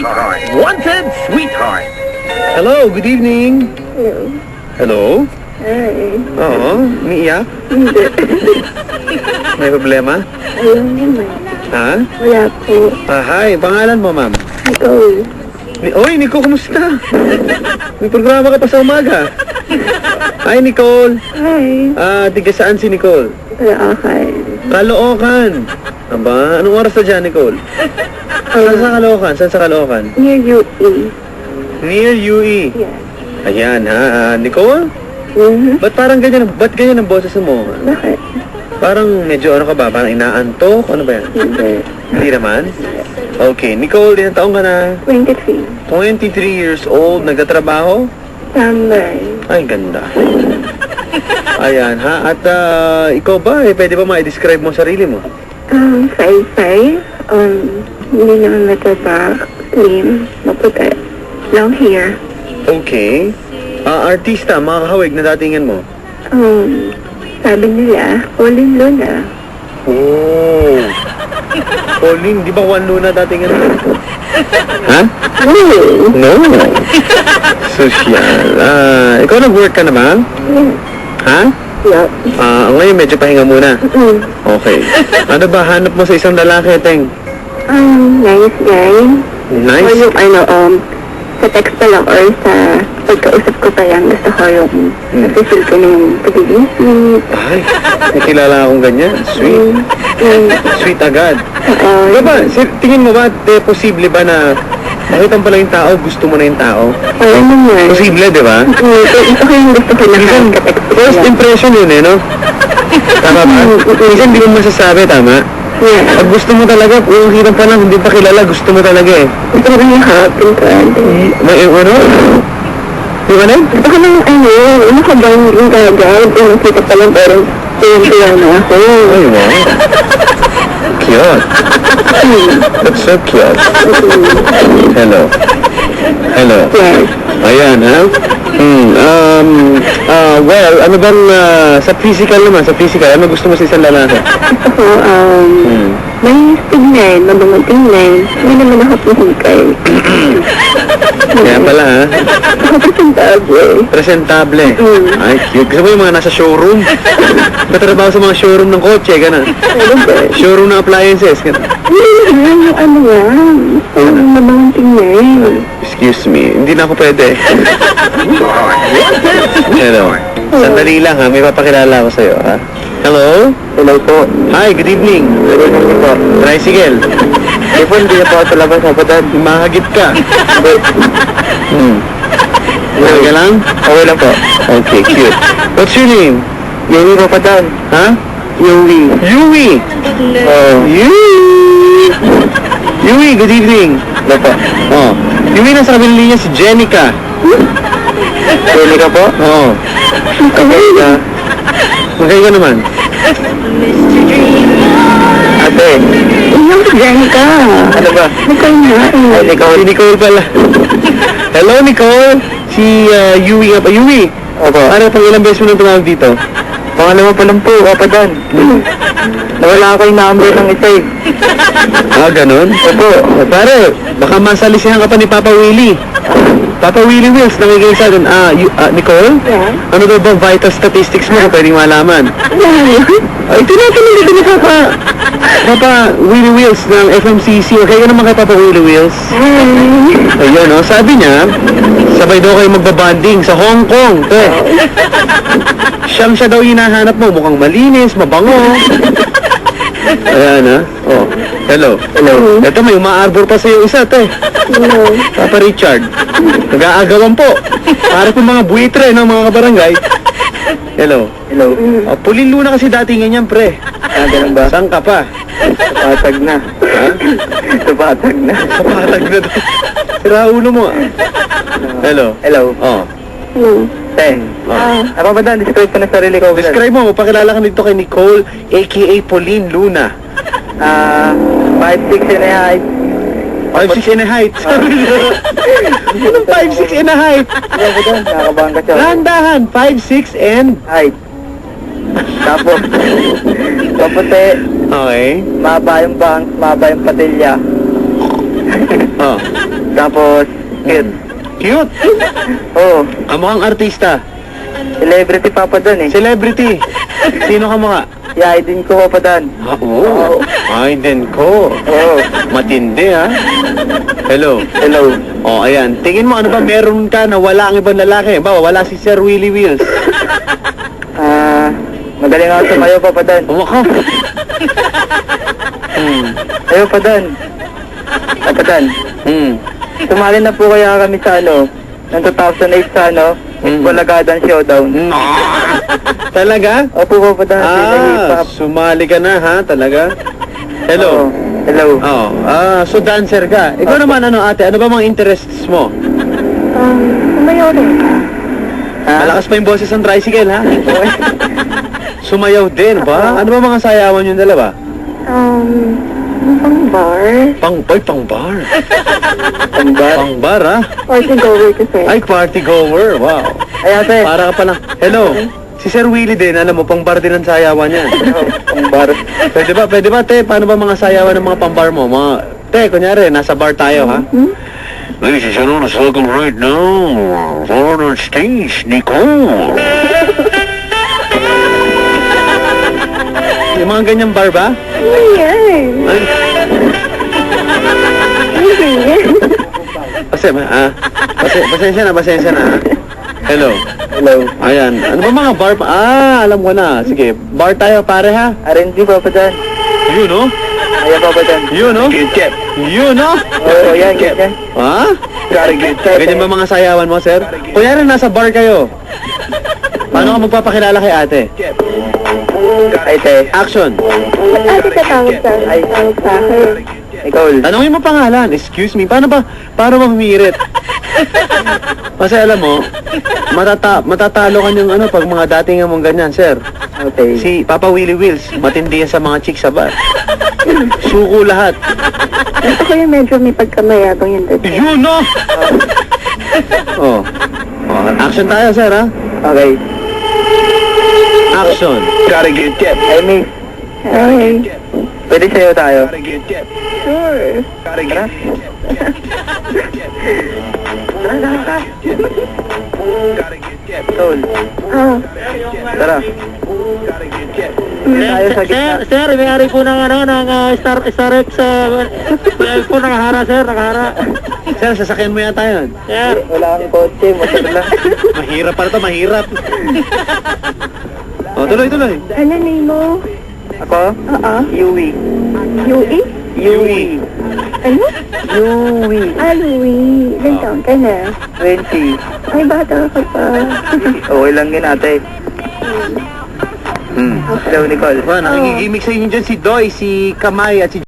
Sweetheart. Wanted sweetheart. Hello, good evening. Hello? Ay, Oo, umiiyak? hindi. May problema? Ayun naman. Ha? Wala po. Hi, pangalan mo, ma'am? Nicole. Oy, Nico, kumusta? May programa ka pa sa umaga. Hi, Nicole. Hi. Tiga saan si Nicole? Wala akay. Caloocan. Aba, anong oras na dyan, Nicole? Saan sa Caloocan? Saan sa Caloocan? Near UE. Near UE. Yes. Ayan, ha? Nicole? Mm-hmm. Ba't ganyan ang boses mo? Bakit? Parang medyo ano ka ba? Parang inaantok? Ano ba yan? Hindi. Hindi naman? Okay, Nicole, ilang taong ka na? 23. 23 years old, nagtatrabaho? Tambay. Ay, ganda. Ayan, ha? At ikaw ba, pwede ba ma-describe mo sarili mo? 5'5". Hindi naman mataba. Slim. Maputi. Long hair. Okay. Artista, mga kahawig na datingan mo? Sabi nila, Pauline Luna. Oh. Pauline, di ba Juan Luna datingan mo? Ha? No. Social. Ikaw nag-work ka na ba? Ha? Yeah. Ngayon medyo pahinga muna. Mm. Okay. Ano ba hanap mo sa isang lalaki, Teng? Nice guy. Or Nice? yung sa text pa lang or sa pagkausap ko pa yan, gusto ko yung napifeel ko na yung pagiging sweet. Ay, nakilala akong ganyan. Sweet. Sweet agad. Diba, tingin mo ba, posible ba na makita mo pala yung tao, gusto mo na yung tao? Ano naman? Posible, di ba? Ito ko yung gusto ko na ka-text ko First yan. impression yun no? Tama ba? Minsan hindi mo masasabi, tama? Yeah. Pag gusto mo talaga, yung hirap pa lang, hindi pa kilala, gusto mo talaga eh. Gusto ko yung happen ko. May ano? Yung ano? Gusto ko lang, ano ka ba yung gagawin? Yung nakita pa lang, pero tuwang-tuwa na ako. Ay, wow. Cute. That's so cute. Hello. Hello. Yes. Ayan, ha? Well, ano bang, sa physical naman, ano gusto mo sa isang lalaki? Gusto ko, may tignan, mabangong tingnan. Hindi naman ako puhukay. Kaya pala, ha? Ako presentable. Presentable. Ay, cute. Gusto mo yung mga nasa showroom? Katrabaho sa mga showroom ng kotse, gano'n. Showroom ng appliances, gano'n. Yung ano yan, yung mabangong tingnan. Excuse me, hindi na ako pwede. Hello. Sandali lang ha, may papakilala ako sa'yo ha. Hello? Hello po. Hi, good evening. Good evening po. Tricycle. Di po, hindi na po ako sa labas sa patad. Mahagip ka. Okay lang? Okay lang po. Okay, cute. What's your name? Yumi po patad. Ha? Yumi. Yui! Yui! Yui, good evening. Ano po? Oh. Yui, nasa kabilang linya si Jenica. Pwede ka po? Oo. Okay ka. Okay ka naman. Ate. Iyong si Jenica. Ano ba? Nicole na. Ay, Nicole. Si Nicole pala. Hello, Nicole. Si Yui nga pa. Yui, Opo. ano pang ilang beses mo nang tumawag dito? Pangalawa pa lang po, kapadan. Nawala ako yung number ng isa eh. Ganun? Opo. Pare, baka masalisihan ka pa ni Papa Willie. Papa Willie Wills, nakikinig sa akin. Nicole? Yeah. Ano daw ba vital statistics mo kung pwedeng malaman? Ay, tinatanong dito ni Papa Willie Wills ng FMCC. Okay ka naman kay Papa Willie Wills? Ayun, no? Sabi niya, sabay daw kayo magbabanding sa Hong Kong. Siyang siya daw hinahanap mo. Mukhang malinis, mabango. Ayan, ha? Oh. Hello. Hello. Ito, may umaarbor pa sa'yo isa, te. Hello. Papa Richard. Nag-aagawan po. Para po mga buitre ng mga kabarangay. Hello. Hello. Pauline Luna kasi dati ganyan, pre. Ganun ba? Saan ka pa? Sapatag na. Ha? Sapatag na. Kapatag na daw. Sira ulo mo, ah. Hello. Hello. Oh. Hello. Teng. Oh. Ako ba dan? Describe ko na sarili ko. Describe mo, magpakilala ka nito kay Nicole, a.k.a. Pauline Luna. 5'6" and a height. 5'6" and a height. Anong 5'6" and a height? Ano ba dan? Nakakabahan ka siya. Dahan-dahan, 5'6" and... Height. Tapos, kaputi, Okay. maba yung bangs, maba yung patilya. Oh. Tapos, cute. Cute! Oo, Ang mukhang artista. celebrity Papa Dan eh. Celebrity. Sino ka mukha? Yay din ko Papa Dan. Oo. Ay, din ko. Oo. Matindi, ha? Hello. Hello. Oh, ayan. Tingin mo, ano ba meron ka na wala ang ibang lalaki? Ba, wala si Sir Willie Wheels. Magaling ako sumayo Papa Dan. Umaka. Ayo Papa Dan. Papa Dan. Sumali na po kaya kami sa ng 2008 sa Balagadan Showdown. Talaga? Opo Papa Dan. Sumali ka na, ha? Talaga? Hello. Hello. Oh, so dancer ka. Ikaw naman, ate? Ano ba mga interests mo? Sumayo rin. Malakas pa yung boses ng tricycle, ha? Sumayaw din, ba? Ano ba mga sayawan yung dalawa? Pang bar. Pang-bar? Pang bar. Pang-bar, ha? Party goer kasi. Ay, party goer. Wow. Ay ate. Para ka palang... Hello. Si Sir Willie din, alam mo, pang-bar din ang sayawan niyan. Pang bar. Pwede ba, te? Paano ba mga sayawan ng mga pang-bar mo? Te, kunyari, nasa bar tayo, ha? Ladies and gentlemen, let's welcome right now, on our stage, Nicole. Yung mga ganyang bar ba? Ayan. Ay, Ayan. pasensya na, ha? Hello. Hello. Ayan. Ano ba mga bar pa? Alam ko na. Sige, bar tayo, pare, ha? R&B Papa Dan. Yun, no? Ayan Papa Dan. Yun, no? Yun, no? Oo, yan. Ha? Very good. Ganyan ba mga sayawan mo, sir? Kunyari, nasa bar kayo. Paano ka magpapakilala kay ate? Ay, te. Action. Ate ka tawag sa akin. Nicole. Tanongin mo pangalan. Excuse me. Paano ba humirit? Kasi alam mo, matatalo ka niyang pag mga dating mong ganyan, sir. Okay. Si Papa Willie Wheels, matindi yan sa mga chicks sa bar. Suko lahat. Gusto ko yung medyo may pagkamayabang yung dati. Yun, no? Oh. Action tayo, sir, ha? Okay. Action. Gotta get that. Ay, miss. Ay. Pwede sayo tayo. Gotta get that. Sure. Gotta get that. Gotta get that. Tol. Tara. Gotta get that. Tayo sa gitna. Sir, may-ari po ng Starrex po nakahara, sir, nakahara. Sir, sasakyan mo yata yun. Sir, Wala kang kotse. Masarap lang. Mahirap pala to, mahirap. Tuloy. Ano name mo? Ako? Oo. Yui. Yui? Yui. Ano? Yui. Louie. Ilan taon ka na? 20. Ay, bata ka pa. Okay lang yun, ate. Hello, Nicole. Nakikigimik sa inyo dyan si Doy, si Kamay at si